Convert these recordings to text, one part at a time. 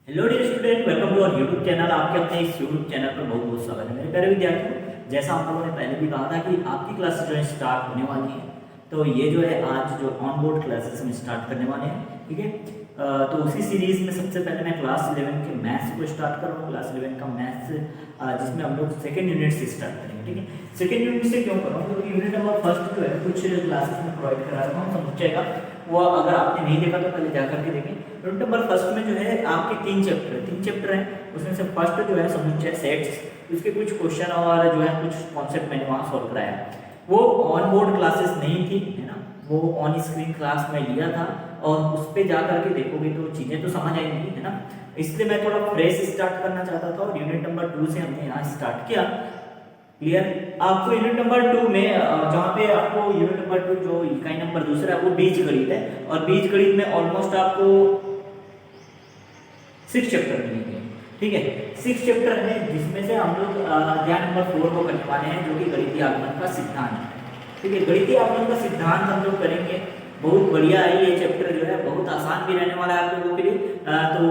Hello dear student, welcome to our YouTube channel. आपके अपने इस यूट्यूब चैनल पर बहुत बहुत स्वागत है मेरे प्यारे विद्यार्थियों। जैसा हम लोगों ने पहले भी कहा था कि आपकी क्लासेस जो है स्टार्ट होने वाली है, तो ये जो है आज जो ऑन बोर्ड क्लासेस हम स्टार्ट करने वाले हैं, ठीक है। तो उसी सीरीज में सबसे पहले मैं क्लास 11 के मैथ्स को स्टार्ट कर रहा हूँ। क्लास 11 का मैथ्स जिसमें हम लोग सेकेंड यूनिट से स्टार्ट करेंगे, ठीक है। सेकेंड यूनिट से क्यों कर रहा हूँ, क्योंकि यूनिट नंबर फर्स्ट जो है कुछ क्लासेस में प्रोवाइड करा रहा हूँ, समझेगा वो। अगर आपने नहीं देखा तो पहले जा करके देखें। यूनिट नंबर फर्स्ट में जो है आपके तीन चैप्टर हैं। उसमें से फर्स्ट जो है समुच्चय सेट्स, उसके कुछ क्वेश्चन और जो है कुछ कॉन्सेप्ट मैंने वहाँ सॉल्व कराया। वो ऑन बोर्ड क्लासेस नहीं थी, है ना, वो ऑन स्क्रीन क्लास में लिया था और उस पर जा करके देखोगे तो चीज़ें तो समझ आएंगी, है ना। इसलिए मैं थोड़ा फ्रेश स्टार्ट करना चाहता था और यूनिट नंबर 2 से हमने यहाँ स्टार्ट किया। क्लियर। आपको यूनिट नंबर 2 में जहाँ पे आपको यूनिट नंबर 2 जो इकाई नंबर दूसरा है वो बीजगणित है, और बीजगणित में ऑलमोस्ट आपको 6 चैप्टर मिलेंगे, ठीक है। 6 चैप्टर है जिसमें से हम लोग अध्याय नंबर 4 को करने वाले हैं, जो कि गणितीय आगमन का सिद्धांत है, ठीक है। गणितीय आगमन का सिद्धांत हम लोग करेंगे। बहुत बढ़िया है ये चैप्टर, जो है बहुत आसान भी रहने वाला है आप लोगों के लिए। तो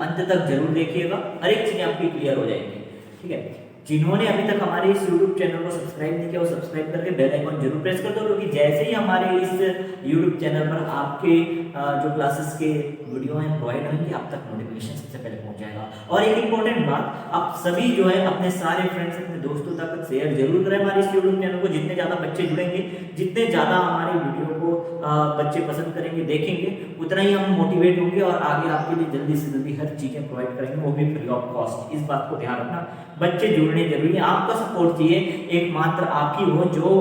अंत तक जरूर देखिएगा, हर एक चीजें आपकी क्लियर हो जाएंगी, ठीक है। जिन्होंने अभी तक हमारे इस YouTube चैनल को सब्सक्राइब नहीं किया वो सब्सक्राइब करके बेल आइकन जरूर प्रेस कर दो, क्योंकि जैसे ही हमारे इस YouTube चैनल पर आपके जो क्लासेस के वीडियो हैं प्रोवाइड होंगे, आप तक नोटिफिकेशन सबसे पहले पहुंच जाएगा। और एक इंपॉर्टेंट बात, आप सभी जो है अपने सारे फ्रेंड्स, अपने दोस्तों तक शेयर जरूर करें हमारे इस YouTube चैनल को। जितने ज़्यादा बच्चे जुड़ेंगे, जितने ज़्यादा हमारे वीडियो को बच्चे पसंद करेंगे, देखेंगे, उतना ही हम मोटिवेट होंगे और आगे आपके लिए जल्दी से जल्दी हर चीज़ें प्रोवाइड करेंगे, वो भी फ्री ऑफ कॉस्ट। इस बात को ध्यान रखना, बच्चे जुड़ने जरूरी है। आपका सपोर्ट चाहिए, एकमात्र आप ही हो जो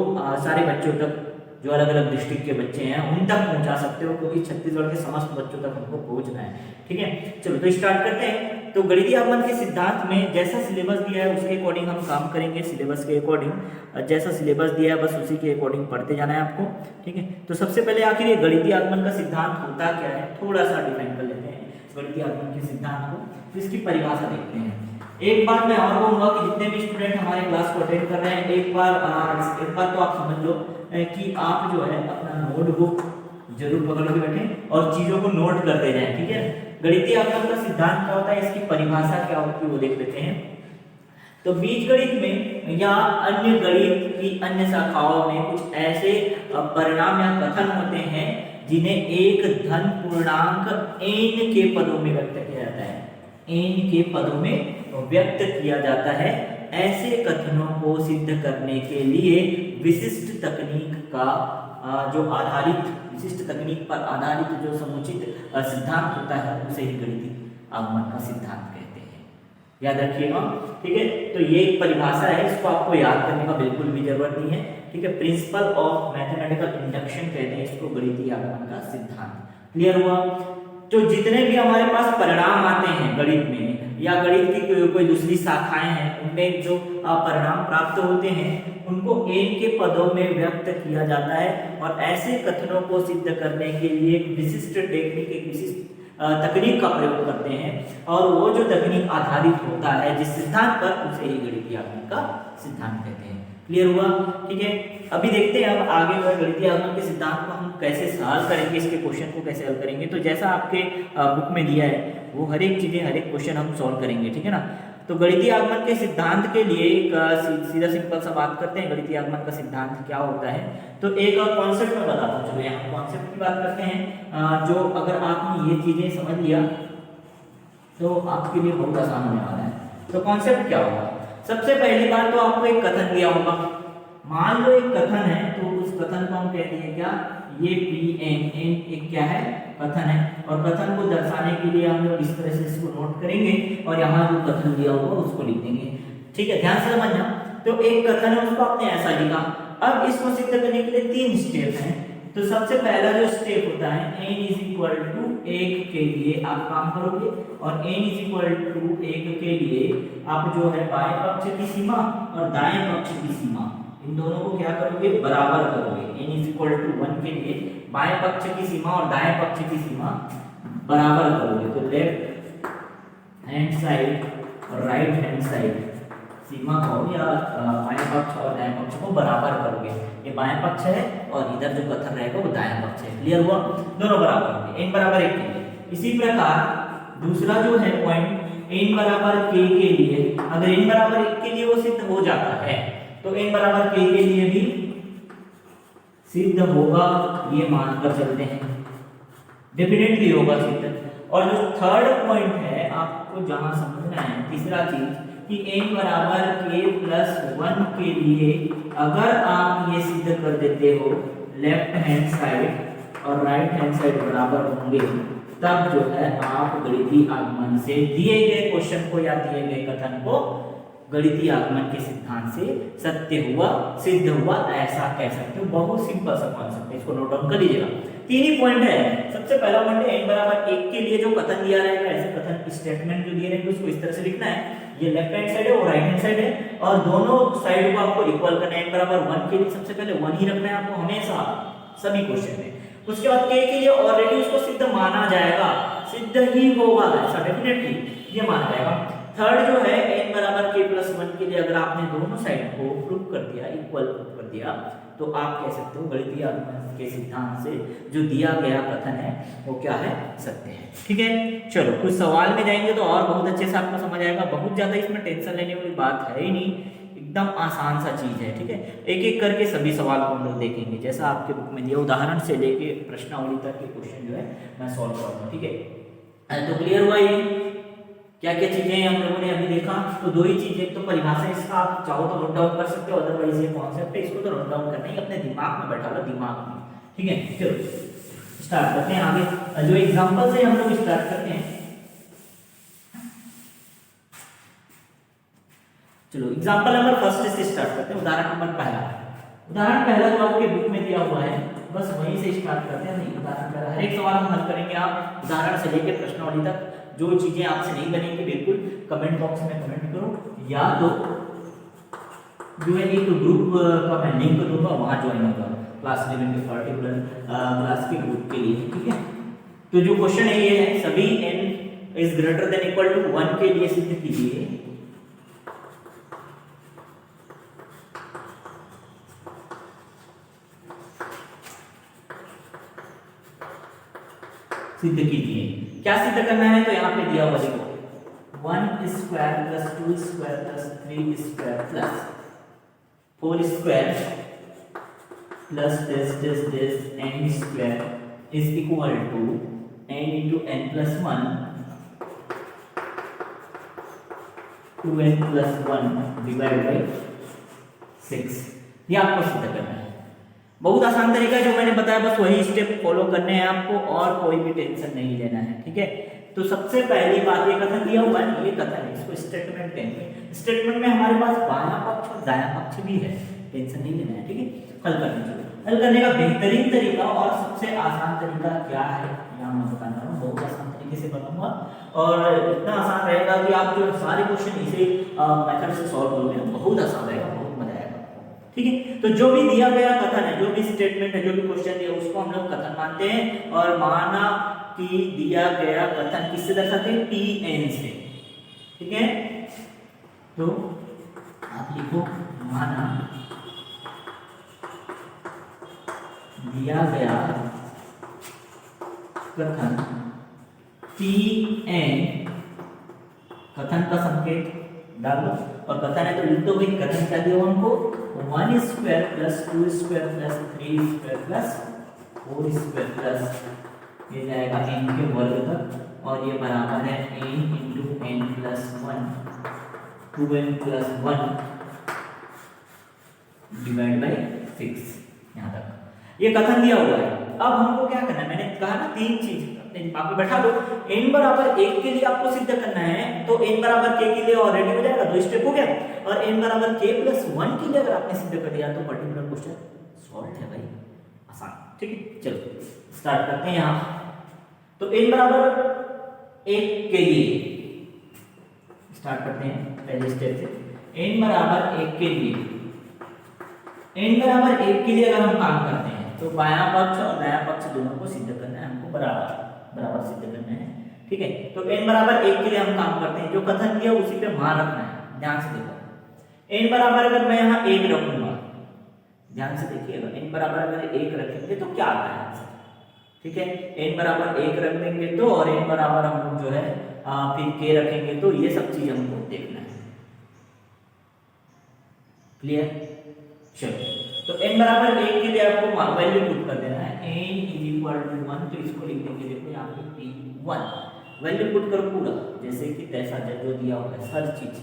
सारे बच्चों तक, जो अलग अलग डिस्ट्रिक्ट के बच्चे हैं उन तक पहुंचा सकते हो, क्योंकि छत्तीसगढ़ के समस्त बच्चों तक हमको पहुंचना है, ठीक है। चलो तो स्टार्ट करते हैं। तो गणितीय आगमन के सिद्धांत में जैसा सिलेबस दिया है उसके अकॉर्डिंग हम काम करेंगे। सिलेबस के अकॉर्डिंग जैसा सिलेबस दिया है बस उसी के अकॉर्डिंग पढ़ते जाना है आपको, ठीक है। तो सबसे पहले आखिर ये गणितीय आगमन का सिद्धांत होता क्या है, थोड़ा सा डिफाइन कर लेते हैं गणितीय आगमन के सिद्धांत को। तो इसकी परिभाषा देखते हैं। एक बात मैं और कहूंगा कि जितने भी स्टूडेंट हमारे क्लास को अटेंड कर रहे हैं, एक बार तो आप समझ लो कि आप जो है अपना नोटबुक जरूर पकड़ के बैठें और चीजों को नोट करते जाएं, ठीक है। गणितीय आगमन का सिद्धांत क्या होता है, इसकी परिभाषा क्या होती है वो देख लेते हैं। तो बीजगणित में या अन्य गणित की अन्य शाखाओं में कुछ ऐसे परिणाम या कथन होते हैं जिन्हें एक धन पूर्णांक n के पदों में व्यक्त किया जाता है। n के पदों में व्यक्त किया जाता है। ऐसे कथनों को सिद्ध करने के लिए विशिष्ट तकनीक का विशिष्ट तकनीक पर आधारित जो समुचित सिद्धांत होता है उसे ही गणितीय आगमन का सिद्धांत कहते हैं। याद रखिएगा, ठीक है। तो ये एक परिभाषा है, इसको आपको याद करने का बिल्कुल भी जरूरत नहीं है, ठीक है। प्रिंसिपल ऑफ मैथमेटिकल इंडक्शन कहते हैं इसको, गणितीय आगमन का सिद्धांत। क्लियर हुआ। तो जितने भी हमारे पास परिणाम आते हैं गणित में या गणित की कोई दूसरी शाखाएं हैं, उनमें जो परिणाम प्राप्त होते हैं उनको n के पदों में व्यक्त किया जाता है। और ऐसे कथनों को सिद्ध करने के लिए एक विशिष्ट टेक्निक, एक विशिष्ट तकनीक का प्रयोग करते हैं, और वो जो तकनीक आधारित होता है जिस सिद्धांत पर, उसे ही गणितीय आगमन का सिद्धांत कहते हैं। क्लियर हुआ, ठीक है। अभी देखते हैं अब आगे जो है गणितीय आगमन के सिद्धांत को हम कैसे सॉल्व करेंगे, इसके क्वेश्चन को कैसे हल करेंगे। तो जैसा आपके बुक में दिया है वो हर एक चीजें, हर एक क्वेश्चन हम सॉल्व करेंगे, ठीक है ना। तो गणितीय आगमन के सिद्धांत के लिए एक सीधा सिंपल सा बात करते हैं, गणितीय आगमन का सिद्धांत क्या होता है। तो एक कॉन्सेप्ट में बताता हूँ, चलो यहाँ कॉन्सेप्ट की बात करते हैं। जो अगर आपने ये चीजें समझ लिया तो आपके लिए बहुत आसान होने वाला है। तो कॉन्सेप्ट क्या होगा, सबसे पहली बात तो आपको एक कथन दिया होगा। मान लो एक कथन है, तो उस कथन को हम कहते हैं क्या, ये Pn एक क्या है, कथन है। और कथन को दर्शाने के लिए हम लोग इस तरह से इसको नोट करेंगे और यहाँ जो कथन दिया होगा उसको लिख देंगे, ठीक है। ध्यान से समझना। तो एक कथन है, उसको आपने ऐसा लिखा। अब इसको सिद्ध करने के लिए 3 स्टेप हैं। तो सबसे पहला जो स्टेप होता है, n = 1 के लिए आप काम करोगे, और n = 1 के लिए आप जो है बाएं पक्ष की सीमा और दाएं पक्ष की सीमा, इन दोनों को क्या करोगे, बराबर करोगे। n = 1 के लिए बाएं पक्ष की सीमा और दाएं पक्ष की सीमा बराबर करोगे। तो लेफ्ट हैंड साइड और राइट हैंड साइड सीमा को या बाएं पक्ष और दाएं पक्ष को बराबर करोगे। ये बाएं पक्ष है और इधर जो कथन रहेगा वो दाएं पक्ष है। क्लियर हुआ, दोनों बराबर होंगे, n = 1 के लिए। इसी प्रकार दूसरा जो है पॉइंट n बराबर k के लिए, अगर n बराबर 1 के लिए वो सिद्ध हो जाता है तो n बराबर k के लिए भी सिद्ध होगा, ये मानकर चलते हैं, डेफिनेटली होगा सिद्ध। और जो थर्ड पॉइंट है आपको जहां समझना है, तीसरा चीज कि n बराबर k प्लस 1 के लिए अगर आप ये सिद्ध कर देते हो लेफ्ट हैंड साइड और राइट हैंड साइड बराबर होंगे, तब जो है आप गणितीय आगमन से दिए गए क्वेश्चन को या दिए गए कथन को गणितीय आगमन के सिद्धांत से सत्य हुआ, सिद्ध हुआ, ऐसा कह सकते हो। बहुत सिंपल सा कॉन्सेप्ट है, इसको नोट डाउन कर लीजिएगा। तीन ही पॉइंट है। सबसे पहला पॉइंट है n बराबर 1 के लिए जो कथन दिया रहेगा, ऐसे कथन स्टेटमेंट जो दिए रहेंगे उसको इस तरह से लिखना है, ये लेफ्ट हैंड साइड है और राइट हैंड साइड है, और दोनों साइड को आपको इक्वल करना है। n बराबर 1 के लिए सबसे पहले 1 ही रखना है आपको हमेशा सभी क्वेश्चन में। उसके बाद k के लिए ऑलरेडी उसको सिद्ध माना जाएगा, सिद्ध ही होगा, ऐसा डेफिनेटली ये माना जाएगा। थर्ड जो है n बराबर k प्लस 1 के लिए अगर आपने दोनों साइड को प्रूव कर दिया, इक्वल प्रूव कर दिया, तो आप कह सकते हो गणितीय आगमन के सिद्धांत से जो दिया गया कथन है वो क्या है, सत्य है। ठीक है, चलो कुछ सवाल में जाएंगे तो और बहुत अच्छे से आपको समझ आएगा। बहुत ज्यादा इसमें टेंशन लेने वाली बात है ही नहीं, एकदम आसान सा चीज है। ठीक है, एक एक करके सभी सवाल को हम लोग देखेंगे, जैसा आपके बुक में दिया उदाहरण से लेके प्रश्नावली तक के क्वेश्चन जो है मैं सॉल्व करूंगा। ठीक है, तो क्लियर हुआ ये क्या क्या चीजें हम लोगों ने अभी देखा। तो दो ही चीजें, तो परिभाषा इसका आप चाहो तो नोट डाउन कर सकते हो, अदरवाइज ये कॉन्सेप्ट है, इसको तो नोट डाउन करना ही अपने दिमाग में बैठा लो, दिमाग में। ठीक है, चलो स्टार्ट करते हैं आगे। जो एग्जांपल से हम लोग स्टार्ट करते हैं, चलो एग्जांपल नंबर फर्स्ट से स्टार्ट करते हैं। उदाहरण नंबर पहला, उदाहरण पहला जो आपके बुक में दिया हुआ है बस वहीं से स्टार्ट करते हैं। नहीं, उदाहरण पहला हर एक सवाल हम हल करेंगे, आप उदाहरण से लेके प्रश्नावली तक जो चीजें आपसे नहीं बनेंगी बिल्कुल कमेंट बॉक्स में कमेंट करो, या तो जो है एक ग्रुप का मैं लिंक दूंगा, वहां ज्वाइन होगा क्लास 11 के पर्टिकुलर क्लास के ग्रुप के लिए। ठीक है, तो जो क्वेश्चन है ये है, सभी n is greater than equal to 1 के लिए सिद्ध कीजिए सिद्ध कीजिए। क्या सिद्ध करना है, तो यहाँ पे दिया हुआ देखो 1 square plus 2 square plus 3 square plus 4 square plus this n square is equal to n into n plus 1 2n plus 1 divide by 6। ये आपको सिद्ध करना है। बहुत आसान तरीका है जो मैंने बताया, बस वही स्टेप फॉलो करने हैं आपको और कोई भी टेंशन नहीं लेना है। ठीक है, तो सबसे पहली बात ये कथन दिया हुआ है, ये कथन है, इसको स्टेटमेंट कहेंगे। स्टेटमेंट में हमारे पास बायां पक्ष और दायां पक्ष भी है, टेंशन नहीं लेना है। ठीक है, हल करने चलो। हल करने का बेहतरीन तरीका और सबसे आसान तरीका क्या है यहाँ मैं बताना रहा हूँ, बहुत आसान तरीके से बताऊंगा और इतना आसान रहेगा कि आप जो सारे क्वेश्चन इसे मेथड से सॉल्व करोगे, बहुत आसान रहेगा, बहुत मजा आएगा। ठीक है, तो जो भी दिया गया कथन है, जो भी स्टेटमेंट है, जो भी क्वेश्चन है, उसको हम लोग कथन मानते हैं और माना कि दिया गया कथन किससे दर्शाते हैं, Pn से। ठीक है, तो आप लिखो माना दिया गया कथन Pn, कथन का संकेत डाल दो और कथन है तो लिख दो भाई, कथन क्या दिया हमको 1 square plus 2 square plus 3 square plus 4 square plus ये जाएगा n के वर्ग तक और ये बराबर है n into n plus 1 2n plus 1 divide by 6। यहाँ तक ये कथन दिया हुआ है। अब हमको क्या करना है, मैंने कहा ना तीन चीज अपने दिमाग में बैठा दो। n बराबर 1 के लिए आपको सिद्ध करना है तो n बराबर k के लिए ऑलरेडी हो जाएगा, दो स्टेप हो गया, और n बराबर k प्लस 1 के लिए अगर आपने सिद्ध कर दिया तो पर्टिकुलर क्वेश्चन सॉल्व है भाई, आसान। ठीक है, चलो स्टार्ट करते हैं यहाँ। तो n बराबर 1 के लिए स्टार्ट करते हैं पहले स्टेप से। n बराबर 1 के लिए, n बराबर 1 के लिए अगर हम काम करते हैं तो बायां पक्ष और दायां पक्ष दोनों को सिद्ध करना है हमको, बराबर सिद्ध करना है। ठीक है, तो n बराबर 1 के लिए हम काम करते हैं, जो कथन दिया उसी पे मान रखना है। ध्यान से देखो, n बराबर अगर मैं यहाँ 1 रखूंगा, ध्यान से देखिएगा, n बराबर अगर 1 रखेंगे तो क्या आता है आंसर, ठीक है, n बराबर 1 रख देंगे तो, और n बराबर हम लोग जो है फिर k रखेंगे तो, ये सब चीज हमको देखना है। क्लियर? चलो, तो n बराबर 1 के लिए आपको वैल्यू पुट कर देना है, n = 1, तो इसको लिख देंगे, देखो यहाँ पे p1 वैल्यू पुट करो पूरा, जैसे कि तैसा जो दिया हुआ है हर चीज।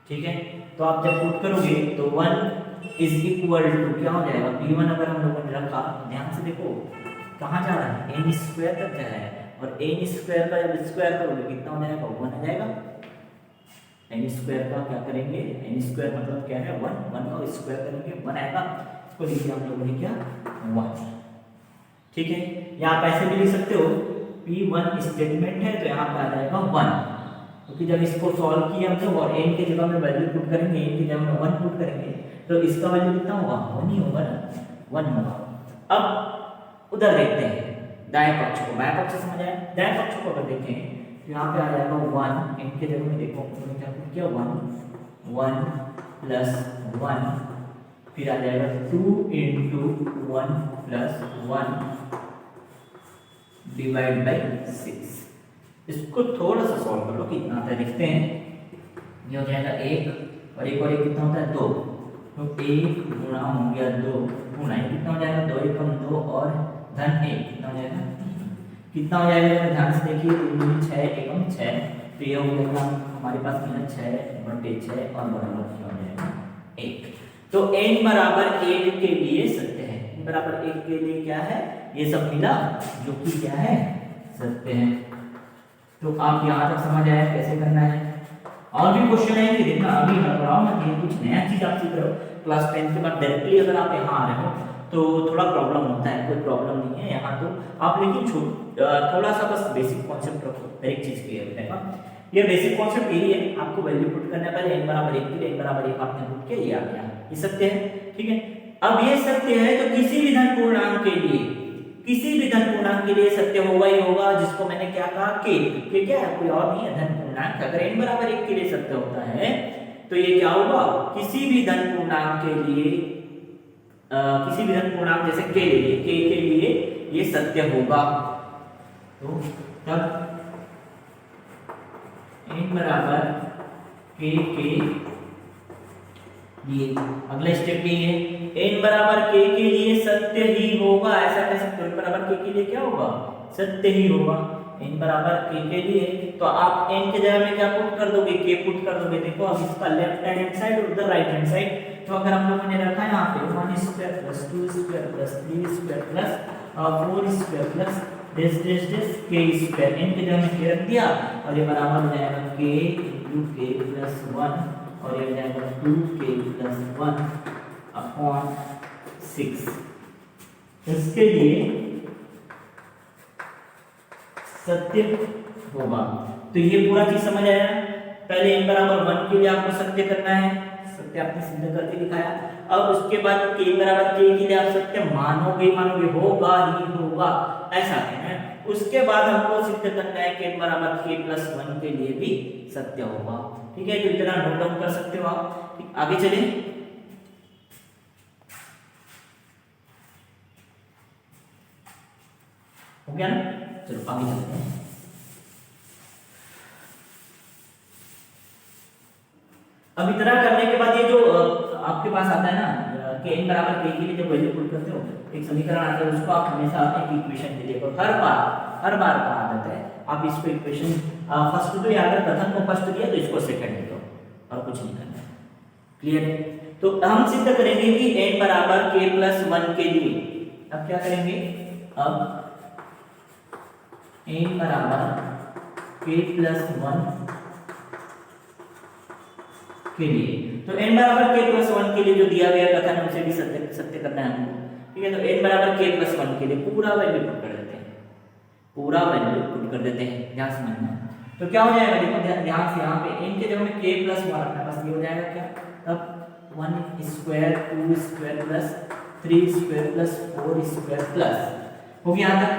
ठीक है, तो आप जब पुट करोगे तो 1 = क्या हो जाएगा, p1 अगर हम लोगों ने रखा, ध्यान से देखो कहाँ जा रहा है, n स्क्वायर तक जा रहा है, और n स्क्वायर का जब स्क्वायर करोगे कितना हो जाएगा, 1 आ जाएगा। n स्क्वायर का क्या करेंगे, n स्क्वायर मतलब क्या है, 1 का स्क्वायर करेंगे 1 आएगा, इसको लिखिए हम लोगों ने क्या, 1। ठीक है, या आप ऐसे भी लिख सकते हो, p1 स्टेटमेंट है तो यहाँ पे आ जाएगा 1, क्योंकि जब इसको सॉल्व किया हम लोग और n की जगह में वैल्यू पुट करेंगे, n की जगह में 1 पुट करेंगे, तो इसका वैल्यू कितना होगा, 1 ही होगा ना, 1 होगा। अब उधर देखते हैं दाएं पक्ष को, बाएं पक्ष समझ आया, दाएं पक्ष को अगर देखें तो यहाँ पे आ जाएगा 1, इनके जगह में देखो हमने क्या किया, 1 + 1, फिर आ जाएगा 2 × 1 + 1 / 6। इसको थोड़ा सा सॉल्व कर लो, कितना आता है देखते हैं। ये हो जाएगा 1 और 1 कितना होता है, 2, तो 1 गुणा हो गया 2 गुणा, कितना हो जाएगा, 2 × 2 और धन 1 कितना हो जाएगा, कितना हो जाएगा, ध्यान से देखिए, 6 × 6, तो ये हो जाएगा हमारे पास 6/6 और बराबर क्या हो जाएगा, 1। तो n बराबर 1 के लिए सत्य है, n बराबर 1 के लिए क्या है, ये सब मिला जो कि क्या है, सत्य है। तो आप यहाँ तक समझ आया कैसे करना है। और भी क्वेश्चन है कि देखना, अभी हड़बड़ाओ मत, ये कुछ नया चीज आप सीख रहे हो, क्लास 10 के बाद डायरेक्टली अगर आप यहाँ आ रहे हो तो थोड़ा प्रॉब्लम होता है, कोई प्रॉब्लम नहीं है यहाँ तो आप, लेकिन थोड़ा सा बस बेसिक कॉन्सेप्ट रखो, हर एक चीज क्लियर रहेगा। ये बेसिक कॉन्सेप्ट यही है, आपको वैल्यू पुट करना है, पहले n बराबर 1 के लिए n बराबर 1 आपने पुट किया, ये आ गया, ये सत्य है। ठीक है, अब ये सत्य है तो किसी भी धन पूर्णांक के लिए, किसी भी धन पूर्णांक के लिए सत्य होगा ही होगा, जिसको मैंने क्या कहा, के क्या है, कोई और नहीं है, धन पूर्णांक। अगर n बराबर 1 के लिए सत्य होता है तो ये क्या होगा, किसी भी धन पूर्णांक के लिए, किसी भी धन पूर्णांक जैसे k ले लिए, k के लिए ये सत्य होगा। तो तब n बराबर k के लिए, अगला स्टेप ये है, n बराबर k के लिए सत्य ही होगा, ऐसा कह सकते हो, n बराबर k के लिए क्या होगा, सत्य ही होगा। n बराबर k के लिए तो आप n के जगह में क्या पुट कर दोगे, k पुट कर दोगे। देखो अब इसका लेफ्ट हैंड साइड और उधर राइट हैंड साइड, तो अगर हम लोगों ने रखा है यहाँ पे 1² + 2² + 3² + 4² + k², n के जगह में k रख दिया और ये बराबर हो जाएगा k × k + 1 और ये हो जाएगा 2k + 1/6। इसके लिए सत्य होगा। तो ये पूरा चीज समझ आया। पहले n बराबर 1 के लिए आपको सत्य करना है, सत्य आपने सिद्ध करके दिखाया। अब उसके बाद k बराबर k के लिए आप सत्य मानोगे, होगा ही होगा, ऐसा कहना है। उसके बाद हमको सिद्ध करना है कि n बराबर k + 1 के लिए भी सत्य होगा। ठीक है, तो इतना नोट डाउन कर सकते हो आप। ठीक, आगे चलें। हो गया ना, चलो आगे चलते हैं। अब इतना करने के बाद ये जो आपके पास आता है ना कि n बराबर k के लिए जब वैल्यू पुट करते हो, एक समीकरण आता है, उसको आप हमेशा एक इक्वेशन दे देखो, हर बार का आदत है आप इसको इक्वेशन फर्स्ट तो याद कर, प्रथम को फर्स्ट दिया तो इसको सेकंड दे दो, और कुछ नहीं करना है। क्लियर है? तो हम सिद्ध करेंगे कि n बराबर k + 1 के लिए, अब क्या करेंगे, अब n बराबर k + 1 के लिए, तो n बराबर k + 1 के लिए जो दिया गया कथन है उसे भी सत्य करना है हमको। ठीक है, तो n बराबर k + 1 के लिए पूरा वैल्यू पुट कर देते हैं, पूरा वैल्यू पुट कर देते हैं, ध्यान से समझना। तो क्या हो जाएगा, देखो ध्यान से, यहाँ पे n के जगह में k + 1 रखना, बस ये हो जाएगा क्या, तब 1² 2² + 3² + 4² हो गया था,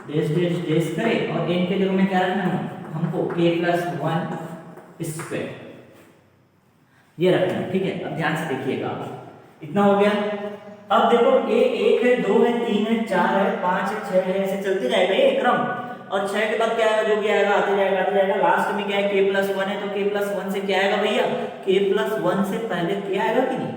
डैश डैश डैश करें और n के जगह में क्या रखना है हमको, k + 1² ये रखना है। ठीक है, अब ध्यान से देखिएगा, इतना हो गया। अब देखो ये 1 है, 2 है, 3 है, 4 है, 5 है, 6 है, ऐसे चलते जाएगा ये क्रम। और 6 के बाद क्या आएगा, जो भी आएगा आते जाएगा आते जाएगा। लास्ट में क्या है, k+1 है, तो k+1 से क्या आएगा भैया, k+1 से पहले क्या आएगा कि नहीं,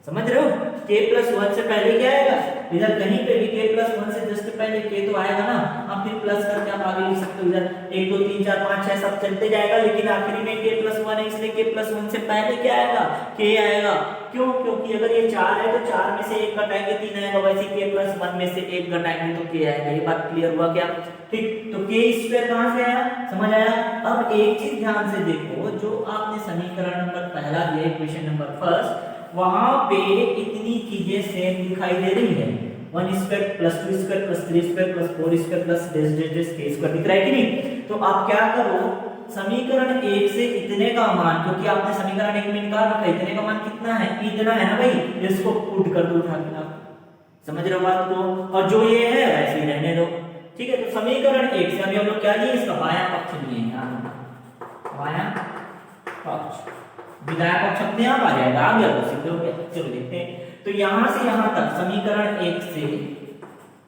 समझ रहे हो, k+1 से पहले क्या आएगा, इधर कहीं पे भी k+1 से जस्ट पहले k तो आएगा ना, आप फिर प्लस करके आप आगे लिख सकते हो। इधर 1 2 3 4 5 6 सब चलते जाएगा, लेकिन आखिरी में k+1 है, इसलिए k+1 से पहले क्या आएगा, k आएगा। क्यों, क्योंकि अगर ये 4 है तो 4 में से 1 घटाएंगे 3 आएगा, वैसे k+1 में से 1 घटाएंगे तो k आएगा। ये बात क्लियर हुआ क्या, ठीक। तो k² कहां से आया, समझ आया। अब एक चीज ध्यान से देखो, जो आपने समीकरण नंबर पहला दिया, इक्वेशन नंबर फर्स्ट, वहां पे इतनी चीजें सेम दिखाई दे रही है, 1² + 2² + 3² + 4² प्लस k² दिख रहा है कि नहीं। तो आप क्या करो, समीकरण 1 से इतने का मान, क्योंकि आपने समीकरण 1 में निकाल रखा है, इतने का मान कितना है, इतना है ना भाई, इसको पुट कर दो उठा के, आप समझ रहे हो बात को। और जो ये है वैसे ही रहने दो, ठीक है। तो समीकरण 1 से अभी हम लोग क्या लिए, इसका बायां पक्ष लिए हैं, बायां पक्ष, विदाया पक्ष अपने आप आ जाएगा, आ गया तो सीधे हो गया। चलो देखते हैं, तो यहां से यहां तक समीकरण 1 से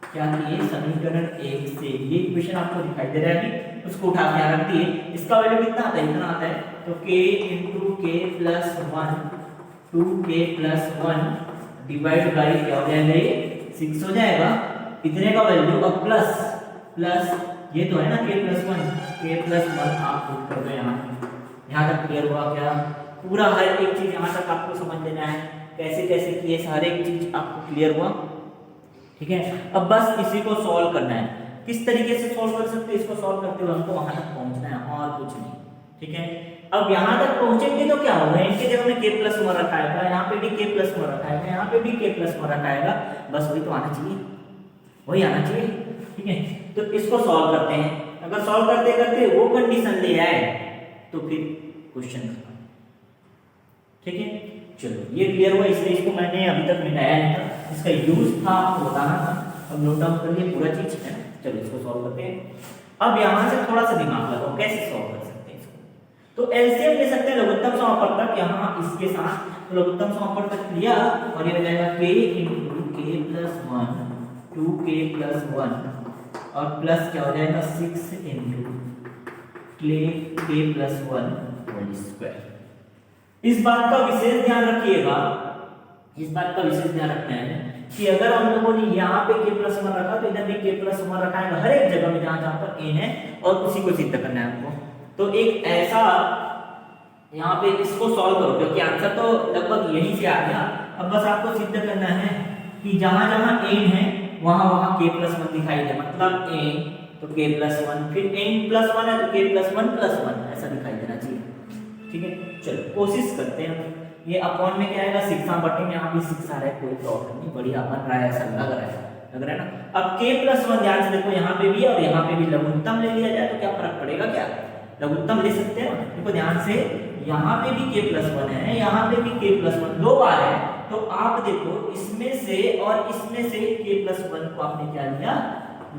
क्या किए, समीकरण 1 से ये इक्वेशन आपको दिखाई दे रहा है अभी, उसको उठा के यहां रख दिए। इसका वैल्यू कितना आता है, इतना आता है, तो k × k+1 2k+1 divide by क्या हो जाएगा, ये 6 हो जाएगा। इतने का वैल्यू, अब प्लस ये तो है ना k+1 आप पुट कर दो यहाँ तक क्लियर हुआ क्या, पूरा हर एक चीज यहाँ तक आपको समझ लेना है, कैसे कैसे किए सारे एक चीज आपको क्लियर हुआ, ठीक है। अब बस इसी को सॉल्व करना है, किस तरीके से सॉल्व कर सकते हैं, इसको सॉल्व करते हुए हमको वहां तक पहुंचना है और कुछ नहीं, ठीक है। अब यहाँ तक पहुंचेंगे तो क्या होगा, इनके जगह में k+1 रखा है, यहाँ पे भी k+1 रखा है, यहाँ पे भी k+1 रखा है, बस वही तो आना चाहिए, वही आना चाहिए, ठीक है। तो इसको सॉल्व करते हैं, अगर सॉल्व करते करते वो कंडीशन ले आए तो फिर क्वेश्चन खत्म, ठीक है। चलो ये क्लियर हुआ, इसलिए इसको मैंने अभी तक मिटाया नहीं था, इसका यूज था आपको बताना था, अब नोट डाउन कर लिए पूरा चीज है। चलो इसको सॉल्व करते हैं। अब यहां से थोड़ा सा दिमाग लगाओ, कैसे सॉल्व कर सकते हैं इसको, तो एलसीएम ले सकते हैं लघुत्तम समापवर्तक, यहाँ इसके साथ लघुत्तम समापवर्तक लिया और ये हो जाएगा k × k+1 2k+1 और प्लस क्या हो जाएगा 6 × k+1 होल स्क्वायर। इस बात का विशेष ध्यान रखिएगा, इस बात का विशेष ध्यान रखना है कि अगर हम लोगों ने यहाँ पे k+1 रखा तो इधर भी k+1 रखा है, हर एक जगह में जहां जहां पर n है, और उसी को सिद्ध करना है हमको। तो एक ऐसा यहाँ पे इसको सॉल्व करो, क्योंकि आंसर तो लगभग यहीं से आ गया, अब बस आपको सिद्ध करना है कि जहां जहां n है वहां वहां k+1 दिखाई दे, मतलब n तो k+1, फिर n+1 है तो k+1+1 ऐसा दिखाई देना चाहिए, ठीक है। चलो कोशिश करते हैं, ये अपॉन में क्या आएगा 6 बटे में, यहाँ भी 6 आ रहा है, कोई प्रॉब्लम नहीं, बढ़िया बन रहा है, ऐसा लग रहा है ना। अब k+1 ध्यान से देखो, यहाँ पे भी और यहाँ पे भी लघुत्तम ले लिया जाए तो क्या फर्क पड़ेगा, क्या लघुत्तम ले सकते हैं। देखो ध्यान से, यहाँ पे भी k+1 है, यहाँ पे भी k+1, 2 बार है, तो आप देखो इसमें से और इसमें से k+1 को आपने क्या लिया,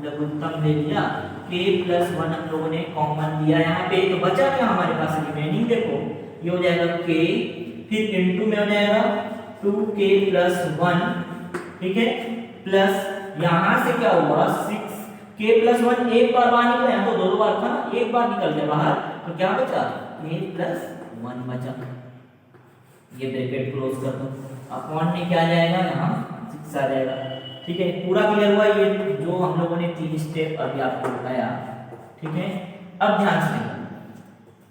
लघुत्तम ले लिया, k+1 हम लोगों ने कॉमन लिया यहाँ पे, तो बचा क्या हमारे पास रिमेनिंग, देखो ये हो जाएगा k, फिर इनटू में हो जाएगा 2k+1, ठीक है, प्लस यहाँ से क्या हुआ 6k+1 एक बार बाहर निकला, यहाँ तो 2 बार था ना, एक बार निकल गया बाहर, तो क्या बचा k+1 बचा, ये ब्रैकेट क्लोज कर दो, अपॉन में क्या आ जाएगा, यहाँ 6 आ जाएगा, ठीक है। पूरा क्लियर हुआ, ये जो हम लोगों ने 3 स्टेप अभी आपको बताया, ठीक है। अब ध्यान से,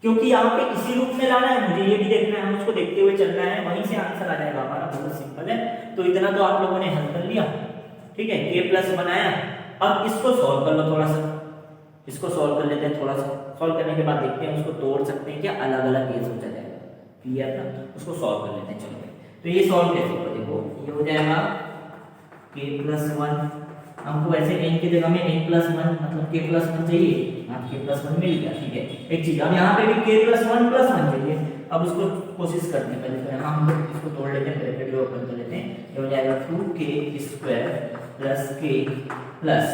क्योंकि यहाँ पे इसी रूप में लाना है, मुझे ये भी देखना है, उसको देखते हुए चलना है, वहीं से आंसर आ जाएगा हमारा, बहुत सिंपल है। तो इतना तो आप लोगों ने हल कर लिया, ठीक है, k+ बनाया। अब इसको सॉल्व कर लो, थोड़ा सा इसको सॉल्व कर लेते हैं, थोड़ा सा सॉल्व करने के बाद देखते हैं उसको तोड़ सकते हैं क्या, अलग अलग ये सोचा जाएगा, क्लियर ना, उसको सॉल्व कर लेते हैं। चलो तो ये सॉल्व कैसे होगा, देखो ये हो जाएगा k+1, हमको वैसे n की जगह में n+1 मतलब k+1 चाहिए, आप k+1 मिल गया, ठीक है। एक चीज, अब यहाँ पे भी k+1+1 चाहिए, अब उसको कोशिश करते हैं, पहले तो यहाँ हम लोग इसको तोड़ लेते हैं, ब्रैकेट को ओपन कर लेते हैं, ये हो जाएगा 2k² + k प्लस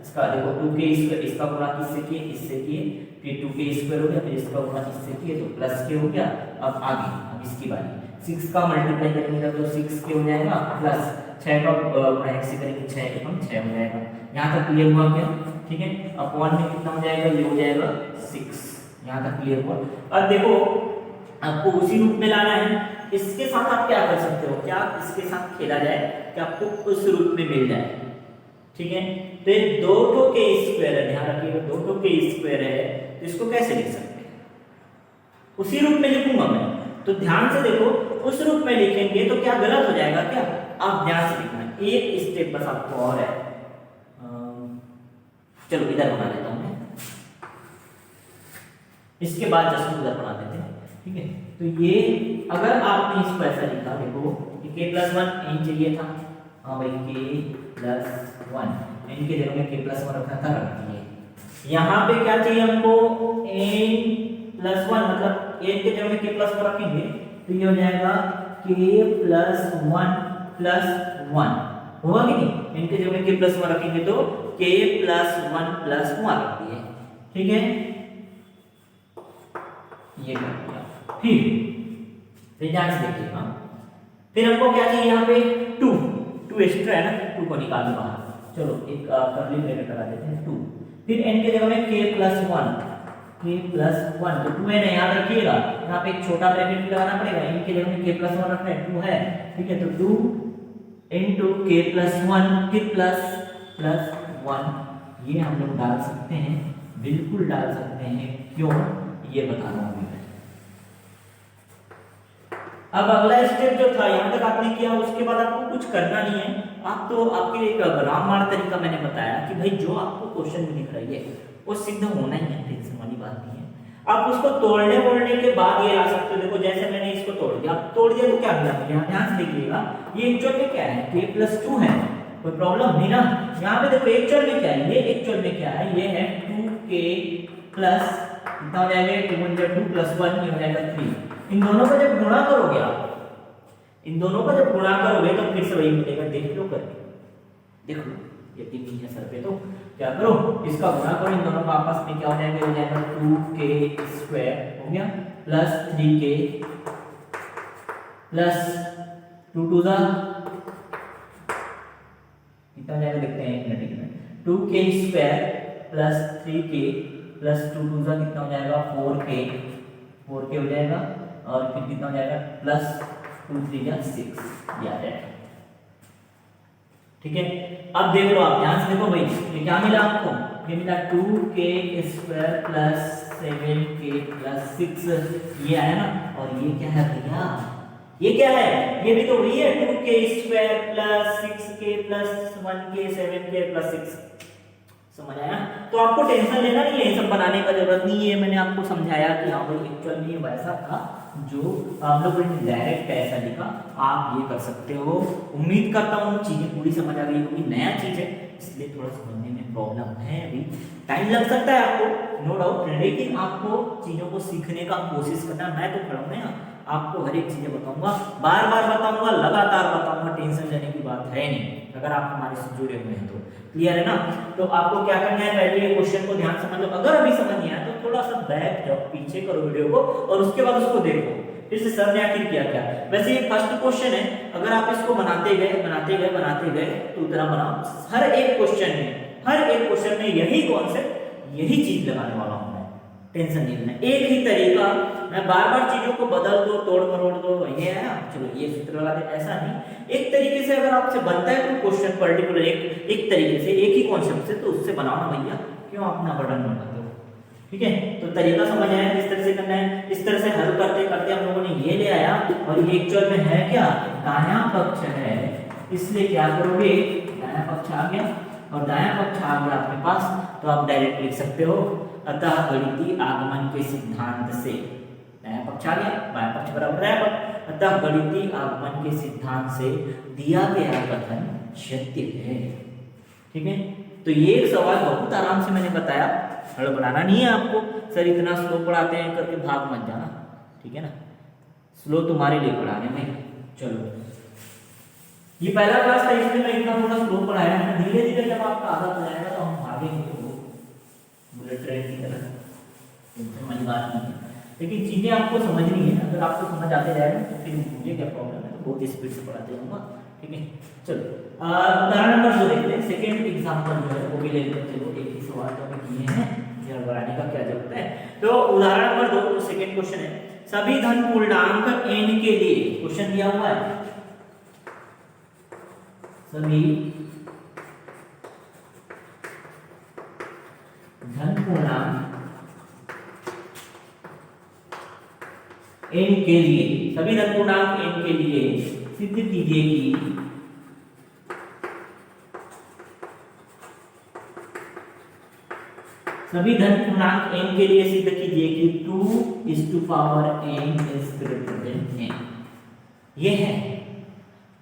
इसका, देखो 2k², इसका पूरा किससे किए, इससे किए, फिर 2k² हो गया, फिर इसका पूरा इससे किए तो प्लस k हो गया। अब आगे, अब इसकी बारी, 6 का मल्टीप्लाई करेंगे तो 6 के हो जाएगा प्लस 6 का x से करेंगे 6 के हम 6 हो जाएगा। यहाँ तक क्लियर हुआ क्या? ठीक है, अपॉन में कितना हो जाएगा? ये हो जाएगा 6। यहाँ तक क्लियर हुआ। अब देखो आपको उसी रूप में लाना है। इसके साथ आप क्या कर सकते हो? क्या इसके साथ खेला जाए कि आपको उस रूप में मिल जाए? ठीक है, तो ये 2 के स्क्वायर है, ध्यान रखिएगा 2 के स्क्वायर है, तो इसको कैसे लिख सकते हैं? उसी रूप में लिखूंगा मैं, तो ध्यान से देखो उस रूप में लिखेंगे तो क्या गलत हो जाएगा क्या? आप ध्यान से लिखना, एक स्टेप बस आपको और है। चलो इधर बना देता हूं मैं, इसके बाद जस्ट उधर बना देते हैं। ठीक है, तो ये अगर आपने इसको ऐसा लिखा, देखो k+1 n चाहिए था, हाँ भाई k+1 n के जगह में k+1 रखा था, रख दिए। यहाँ पे क्या चाहिए हमको? n+1 मतलब n के जगह में k+1 रखेंगे तो ये हो जाएगा k+1 + 1, होगा कि नहीं? n के जगह में k+1 रखेंगे तो k+1 + 1 रख दिए। ठीक है, ये कर दिया। फिर ध्यान से देखिएगा, फिर हमको क्या चाहिए? यहाँ पे 2 एक्स्ट्रा है ना, 2 को निकाल दो बाहर। चलो एक कर्ली ब्रैकेट लगा देते हैं 2, फिर n के जगह में k+1 तो 2 है ना, याद रखिएगा। यहाँ पे एक छोटा ब्रैकेट भी लगाना पड़ेगा, n के जगह में k+1 रखना है, 2 है। ठीक है, तो 2 × k+1 फिर प्लस 1, ये हम लोग डाल सकते हैं, बिल्कुल डाल सकते हैं। क्यों? ये बता रहा हूँ मैं। अब अगला स्टेप जो था यहाँ तक आपने किया, उसके बाद आपको कुछ करना नहीं है। आप तो आपके लिए एक रामबाण तरीका मैंने बताया कि भाई जो आपको क्वेश्चन में दिख रही है वो सिद्ध होना ही है, टेंशन वाली बात नहीं है। आप उसको तोड़ने के बाद ये आ सकते हो। देखो जैसे मैंने इसको तोड़ दिया, अब तोड़ दिया तो क्या मिला मुझे? यहाँ ध्यान से देखिएगा, ये एक्चुअल में क्या है? k+2 है, कोई प्रॉब्लम नहीं ना। यहाँ पे देखो एक्चुअल में क्या है? ये एक्चुअल में क्या है? ये है 2k प्लस कितना हो जाएगा? 2 + 1 ये हो जाएगा 3। इन दोनों का जब गुणा करोगे आप, इन दोनों का जब गुणा करोगे तो फिर से वही मिलेगा। देख लो करके, देख लो, यकीन नहीं है सर पे तो क्या करो, इसका गुणा करो, इन दोनों का आपस में क्या हो जाएगा? हो जाएगा 2k² हो गया प्लस 3k प्लस 2 2 जा कितना हो जाएगा? देखते हैं, एक minute. 2k² plus 3k plus 2 2 जा कितना हो जाएगा? 4k हो जाएगा, और फिर कितना हो जाएगा? प्लस 2 3 जा 6, ये आ जाएगा। ठीक है, अब देख लो आप ध्यान से देखो भाई, ये क्या मिला आपको? ये मिला 2k² प्लस 7k प्लस 6, ये आया ना। और ये क्या है भैया? ये क्या है? ये भी तो वही है, 2k² plus 6k plus 1k 7k plus 6। समझ आया? तो आपको टेंशन लेना नहीं है, ये सब बनाने का जरूरत नहीं है। मैंने आपको समझाया कि हाँ भाई एक्चुअल में वैसा था जो आप लोगों ने डायरेक्ट ऐसा लिखा, आप ये कर सकते हो। उम्मीद करता हूँ चीजें पूरी समझ आ गई होगी। नया चीज है इसलिए थोड़ा समझने में प्रॉब्लम है, अभी टाइम लग सकता है आपको, नो डाउट, लेकिन आपको चीजों को सीखने का कोशिश करना। मैं तो खड़ा हूं ना, आपको हर एक चीजें बताऊंगा, बार बार बताऊंगा, लगातार बताऊंगा, टेंशन लेने की बात है नहीं अगर आप हमारे से जुड़े हुए हैं तो। क्लियर है ना? तो आपको क्या करना है, पहले ये क्वेश्चन को ध्यान समझ लो। अगर अभी समझ नहीं आया तो थोड़ा सा बैक जाओ, पीछे करो वीडियो को, और उसके बाद उसको देखो फिर से सर ने आखिर किया क्या। वैसे ये फर्स्ट क्वेश्चन है, अगर आप इसको बनाते गए तो उतना बनाओ। हर एक क्वेश्चन में यही कॉन्सेप्ट, यही चीज लगाने वाला हूं मैं, टेंशन नहीं लेना। एक ही तरीका, मैं बार बार चीजों को बदल दो, तोड़ मरोड़ दो, ये है ना, चलो ये सूत्र लगा दे, ऐसा नहीं। एक तरीके से अगर आपसे बनता है तो क्वेश्चन पर्टिकुलर एक तरीके से, एक ही कॉन्सेप्ट से, तो उससे बनाओ ना भैया, क्यों अपना बर्डन बढ़ाते हो? ठीक है, तो तरीका समझ आया किस तरह से करना है। इस तरह से हल करते करते हम लोगों ने ये ले आया, और ये एक्चुअल में है क्या? दायां पक्ष है, इसलिए क्या करोगे? दायां पक्ष आ गया, और दायां पक्ष आ गया आपके पास, तो आप डायरेक्ट लिख सकते हो, अतः गणितीय आगमन के सिद्धांत से, दायां पक्ष आ गया, बायां पक्ष बराबर दायां पक्ष, अतः गणितीय आगमन के सिद्धांत से दिया गया कथन सत्य है। ठीक है, तो ये एक सवाल बहुत आराम से मैंने बताया, हड़बड़ाना नहीं है आपको। सर इतना स्लो पढ़ाते हैं करके भाग मत जाना, ठीक है ना, स्लो तुम्हारे लिए पढ़ाने में। चलो, ये पहला क्लास था इसलिए मैं इतना थोड़ा स्लो पढ़ाया है। धीरे धीरे जब आपका आदत हो जाएगा तो हम भागेंगे तो बुलेट ट्रेन की तरह, टेंशन वाली बात नहीं है। लेकिन चीजें आपको समझनी है, अगर आपको समझ आते जाएगा तो फिर मुझे क्या प्रॉब्लम है, बहुत स्पीड से पढ़ाते रहूँगा। ठीक है, चलो उदाहरण नंबर 2 देखते हैं। सेकेंड एग्जाम्पल जो है वो भी ले लेते हैं। चलो एक ही सवाल जो किए हैं, जरा बढ़ाने का क्या जरूरत है। तो उदाहरण नंबर 2 सेकेंड क्वेश्चन है, सभी धन पूर्णांक n के लिए, क्वेश्चन दिया हुआ है सभी धन पूर्णांक n के लिए, सभी धन पूर्णांक n के लिए सिद्ध कीजिए कि सभी धन पूर्णांक n के लिए सिद्ध कीजिए कि 2n is greater than n। ये है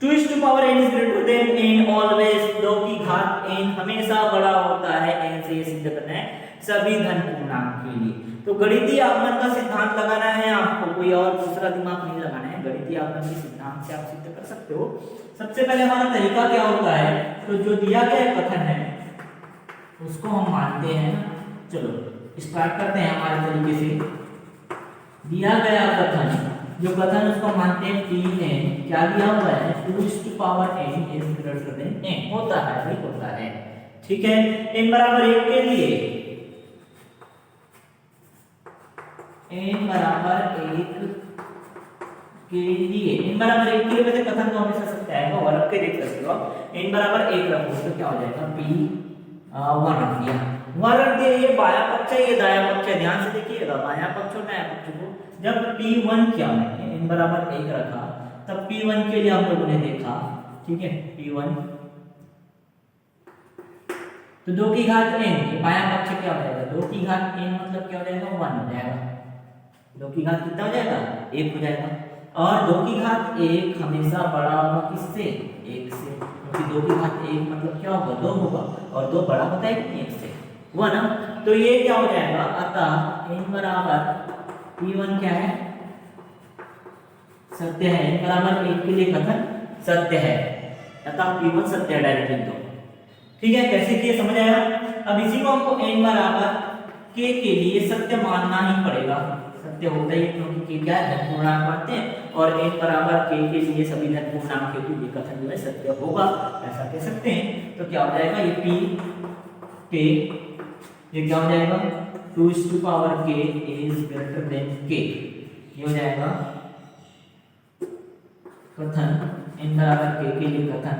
2n is greater than n always, 2 की घात n हमेशा बड़ा होता है n से, ये सिद्ध करना है सभी धन पूर्णांक के लिए। तो गणितीय आगमन का सिद्धांत लगाना है आपको, कोई और दूसरा दिमाग नहीं लगाना है, गणितीय आगमन के सिद्धांत से आप सिद्ध कर सकते हो। सबसे पहले हमारा तरीका क्या होता है, तो जो दिया गया कथन है उसको हम मानते हैं। चलो स्टार्ट करते हैं हमारे तरीके से। दिया गया कथन, जो कथन उसको मानते हैं Pn, क्या दिया हुआ है 2n is greater than n, होता है भाई, होता है। ठीक है, n बराबर 1 के लिए, n बराबर 1 के लिए, n बराबर 1 के लिए वैसे कथन तो हमेशा सत्य आएगा, और रख के देख सकते हो आप। n बराबर 1 रखो तो क्या हो जाएगा, P 1 रख दिया, 1 रख दिया। ये बायां पक्ष है, ये दायां पक्ष है, ध्यान से देखिएगा बायां पक्ष और दायां पक्ष को। जब P1 क्या है, n बराबर 1 रखा, तब P1 के लिए हम लोगों ने देखा, ठीक है, P1 तो 2 की घात n, बायां पक्ष क्या हो जाएगा, 2 की घात n मतलब क्या हो जाएगा, 1 हो जाएगा। 2 की घात कितना हो जाएगा, 1 हो जाएगा। और 2 की घात 1 हमेशा बड़ा होगा किससे, 1 से, क्योंकि 2 की घात 1 मतलब क्या होगा, 2 होगा, और 2 बड़ा होता है कितने, 1 से, 1 ना। तो ये क्या हो जाएगा, अतः n बराबर P1 क्या है, सत्य है। n बराबर 1 के लिए कथन सत्य है, अतः P1 सत्य है, डायरेक्ट लिख दो। ठीक है, कैसे किए समझ आया। अब इसी को हमको n बराबर k के लिए सत्य मानना ही पड़ेगा, सत्य होता ही, क्योंकि k क्या है, धन पूर्णांक मानते हैं, और n बराबर k के लिए सभी धन पूर्णांक के लिए कथन जो है सत्य होगा, ऐसा कह सकते हैं। तो क्या हो जाएगा, ये P k, ये क्या हो जाएगा, 2n is greater than k, ये हो जाएगा कथन n बराबर k के लिए कथन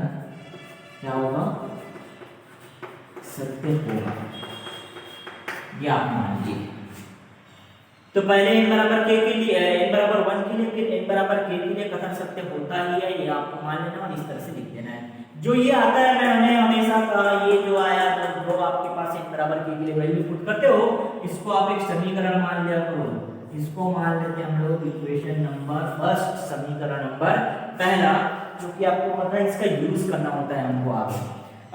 क्या होगा, सत्य होगा, ये आप मान लीजिए। तो पहले n बराबर k के लिए, n बराबर 1 के लिए, फिर n बराबर k के लिए कथन सत्य होता ही है, ये आपको मान लेना और इस तरह से लिख देना है। जो ये आता है, मैंने हमेशा ये जो आया, जो आपके पास n बराबर k के लिए वैल्यू पुट करते हो, इसको आप एक समीकरण मान लिया करो। इसको मान लेते हैं हम लोग इक्वेशन नंबर फर्स्ट, समीकरण नंबर पहला, क्योंकि आपको पता है इसका यूज करना होता है हमको आगे।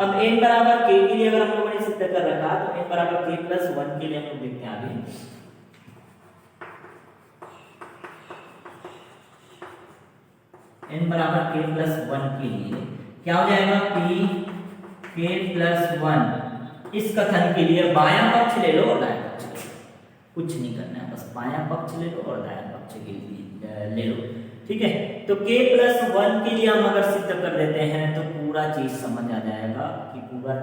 अब n बराबर k के लिए अगर हम लोगों ने सिद्ध कर रखा, तो n बराबर k प्लस 1 के लिए हम लोग देखते हैं आगे। n बराबर k प्लस 1 के लिए क्या हो जाएगा, p k प्लस 1। इस कथन के लिए बायां पक्ष ले लो और दायां पक्ष ले लो, कुछ नहीं करना है, बस बायां पक्ष ले लो और दायां पक्ष के लिए ले लो। ठीक है, तो k प्लस 1 के लिए हम अगर सिद्ध कर देते हैं तो पूरा चीज समझ आ जाएगा, कि पूरा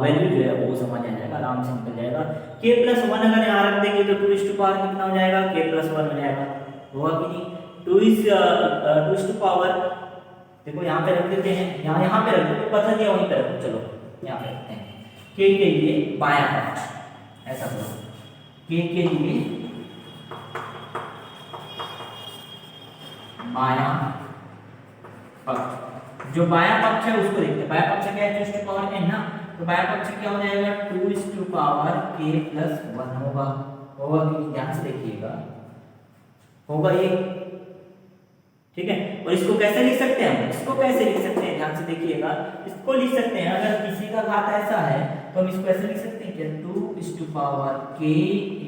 वैल्यू जो है वो समझ आ जाएगा, आराम से निकल जाएगा। k प्लस 1 अगर यहाँ रख देंगे तो 2 इस टू पावर कितना हो जाएगा, k प्लस 1 हो जाएगा, होगा कि नहीं। 2 इस टू पावर, देखो यहाँ पे रख देते हैं, यहाँ पे रख दो, पता नहीं वहीं पे रखो, चलो यहाँ पे रखते हैं। k के लिए बायां पक्ष, ऐसा करो, k के लिए बायां पक्ष, जो बायां पक्ष है उसको देखते हैं। बायां पक्ष क्या है, 2 इस टू पावर n ना, तो बायां पक्ष क्या हो जाएगा, 2 इस टू पावर k प्लस 1 होगा, कि ध्यान से देखिएगा, होगा ये। ठीक है, और इसको कैसे लिख सकते हैं हम, इसको कैसे लिख सकते हैं, ध्यान से देखिएगा, इसको लिख सकते हैं, अगर किसी का घात ऐसा है तो हम इसको ऐसे लिख सकते हैं कि 2 इस टू पावर k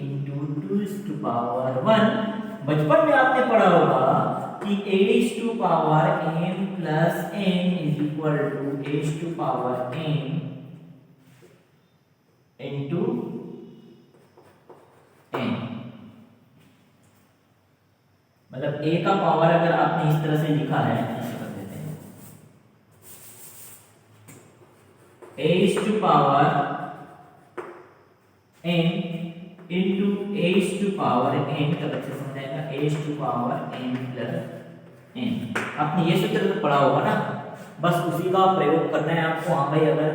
इंटू 2 इस टू पावर 1। बचपन में आपने पढ़ा होगा कि a is to power m plus n is equal to a is to power m into n। मतलब a का पावर अगर आपने इस तरह से लिखा है, ऐसे कर देते हैं, a is to power n into a is to power n, तब अच्छे समझ आएगा, a is to power n plus n। आपने ये सूत्र तो पढ़ा होगा ना, बस उसी का प्रयोग करना है आपको। हाँ भाई, अगर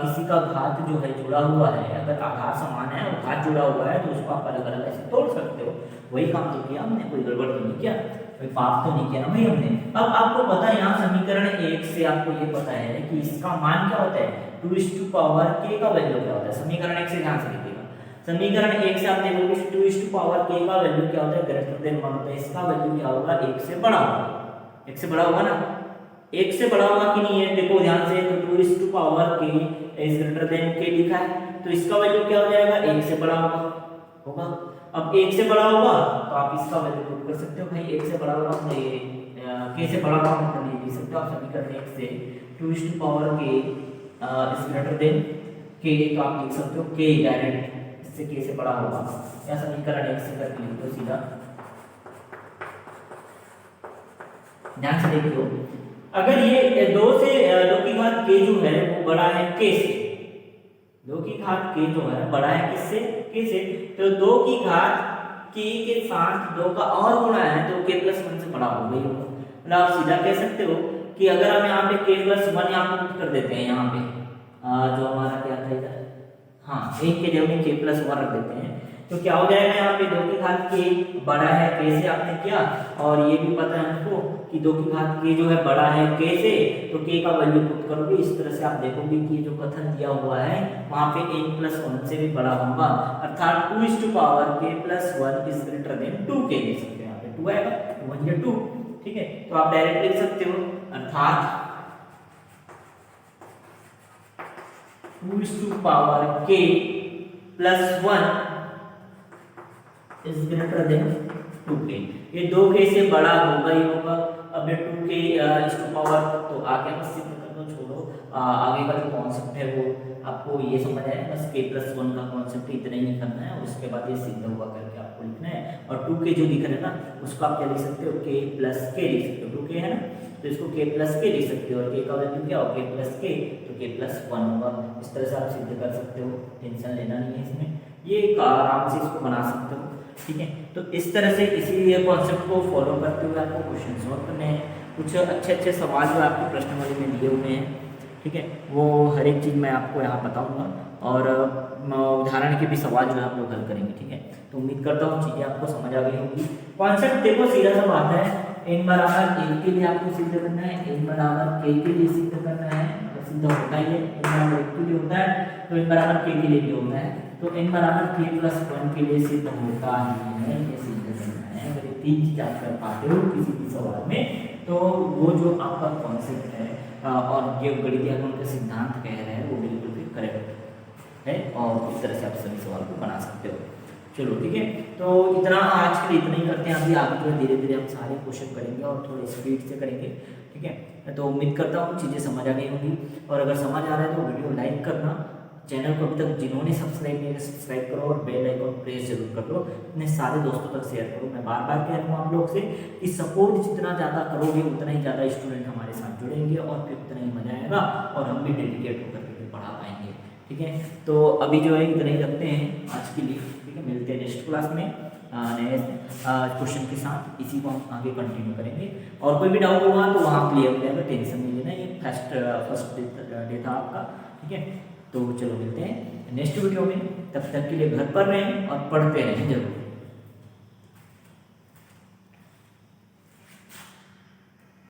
किसी का घात जो है जुड़ा हुआ है, अगर आधार समान है और घात जुड़ा हुआ है तो उसको आप अलग अलग ऐसे तोड़ सकते हो। वही काम तो किया हमने, कोई गड़बड़ तो नहीं किया, कोई पाप तो नहीं किया ना भाई हमने। अब आपको पता है यहाँ समीकरण 1 से आपको ये पता है कि इसका मान क्या होता है, 2 पावर k का वैल्यू क्या होता है। समीकरण 1 से ध्यान से लिखिएगा, समीकरण 1 से आप देखोगे 2 पावर k का वैल्यू क्या होता है, ग्रेटर देन 1 होता है। इसका वैल्यू क्या होगा, 1 से बड़ा होगा। 1 से बड़ा होगा ना, 1 से बड़ा होगा कि नहीं है, देखो ध्यान से, तो 2 power k is greater then k लिखा है, तो इसका वैल्यू क्या हो जाएगा, 1 से बड़ा होगा। अब 1 से बड़ा होगा तो आप इसका वैल्यू पुट कर सकते हो भाई, 1 से बड़ा होगा तो ये k से बड़ा होगा तो ये लिख सकते हो आप समीकरण 1 से 2 power k is greater then k, तो आप लिख सकते हो k डायरेक्ट, इससे k से बड़ा होगा, या समीकरण 1 से करके लिख दो सीधा। ध्यान से देखियो, अगर ये 2 की घात k जो है वो बड़ा है k से, 2 की घात k जो है बड़ा है किससे, k से, तो 2 की घात k के साथ 2 का और गुणा है तो k प्लस 1 से बड़ा हो गई होगा। मतलब आप सीधा कह सकते हो कि अगर हम यहाँ पे k प्लस 1 यहाँ पे कर देते हैं, यहाँ पे जो हमारा क्या था इधर, हाँ 1 के जगह में k प्लस 1 रख देते हैं, तो क्या हो जाएगा, यहाँ पे 2 की घात k बड़ा है k से आपने किया, और ये भी पता है हमको कि 2 की घात k जो है बड़ा है k से, तो k का वैल्यू पुट करोगे, इस तरह से आप देखोगे कि जो कथन दिया हुआ है वहाँ पे n प्लस 1 से भी बड़ा होगा, अर्थात 2 power k plus 1 is greater then 2k लिख सकते हैं। यहाँ पे 2 आएगा, 1 या 2, ठीक है, तो आप डायरेक्ट लिख सकते हो, अर्थात 2 power k plus 1 is greater then 2k। ये 2k से बड़ा होगा ही होगा। अब ये 2k इस टू पावर, तो आगे हम सिद्ध कर दो, छोड़ो, आगे का जो कॉन्सेप्ट है वो आपको ये समझ आया, बस k प्लस 1 का कॉन्सेप्ट इतना ही करना है, उसके बाद ये सिद्ध हुआ करके आपको लिखना है। और 2k जो लिख रहे हैं ना, उसको आप क्या लिख सकते हो, k प्लस k लिख सकते हो, 2k है ना, तो इसको k प्लस k लिख सकते हो, और k का वैल्यू क्या हो, k प्लस k, तो k प्लस 1 होगा। इस तरह से आप सिद्ध कर सकते हो, टेंशन लेना नहीं है इसमें, ये आराम से इसको बना सकते हो, ठीक है। तो इस तरह से इसी कॉन्सेप्ट को फॉलो करते हुए आपको क्वेश्चन सॉल्व करने हैं। कुछ अच्छे सवाल जो आपके प्रश्नवाली में दिए हुए हैं, ठीक है, वो हर एक चीज़ मैं आपको यहाँ बताऊँगा, और उदाहरण के भी सवाल जो है आप लोग हल करेंगे, ठीक है। तो उम्मीद करता हूँ चीज़ें आपको समझ आ गई होगी। कॉन्सेप्ट देखो सीधा सा बात है, n बराबर 1 के लिए आपको सिद्ध करना है, n बराबर k के लिए सिद्ध करना है, सिद्ध होता ही है, n बराबर 1 के लिए होता है तो n बराबर k के लिए भी होता है, तो n बराबर k प्लस 1 के लिए सिद्ध होता ही है, ये सिद्ध करना है। अगर ये 3 चीज़ आप कर पाते हो किसी भी सवाल में, तो वो जो आपका कॉन्सेप्ट है और जो गणितीय गुण का सिद्धांत कह रहे हैं वो बिल्कुल भी करेक्ट है, और इस तरह से आप सभी सवाल को बना सकते हो। चलो ठीक है, तो इतना आज के लिए इतना ही करते हैं। अभी आगे जो धीरे धीरे हम सारे क्वेश्चन करेंगे और थोड़े स्पीड से करेंगे, ठीक है। तो उम्मीद करता हूँ चीज़ें समझ आ गई होंगी, और अगर समझ आ रहा है तो वीडियो लाइक करना, चैनल को अभी तक जिन्होंने सब्सक्राइब नहीं किया सब्सक्राइब करो, और बेल आइकन प्रेस जरूर कर लो, अपने सारे दोस्तों तक शेयर करो। मैं बार बार कह रहा हूँ आप लोग से कि सपोर्ट जितना ज़्यादा करोगे उतना ही ज़्यादा स्टूडेंट हमारे साथ जुड़ेंगे, और फिर उतना ही मजा आएगा, और हम भी डेडिकेट होकर के पढ़ा पाएंगे, ठीक है। तो अभी जो है इतना ही रखते हैं आज के लिए, ठीक है। मिलते हैं नेक्स्ट क्लास में नए क्वेश्चन के साथ, इसी को हम आगे कंटिन्यू करेंगे। और कोई भी डाउट होगा तो वहाँ क्लियर हो जाएगा, टेंशन नहीं लेना, ये फर्स्ट डे था आपका, ठीक है। तो चलो मिलते हैं नेक्स्ट वीडियो में, तब तक के लिए घर पर रहें और पढ़ते रहें जरूर।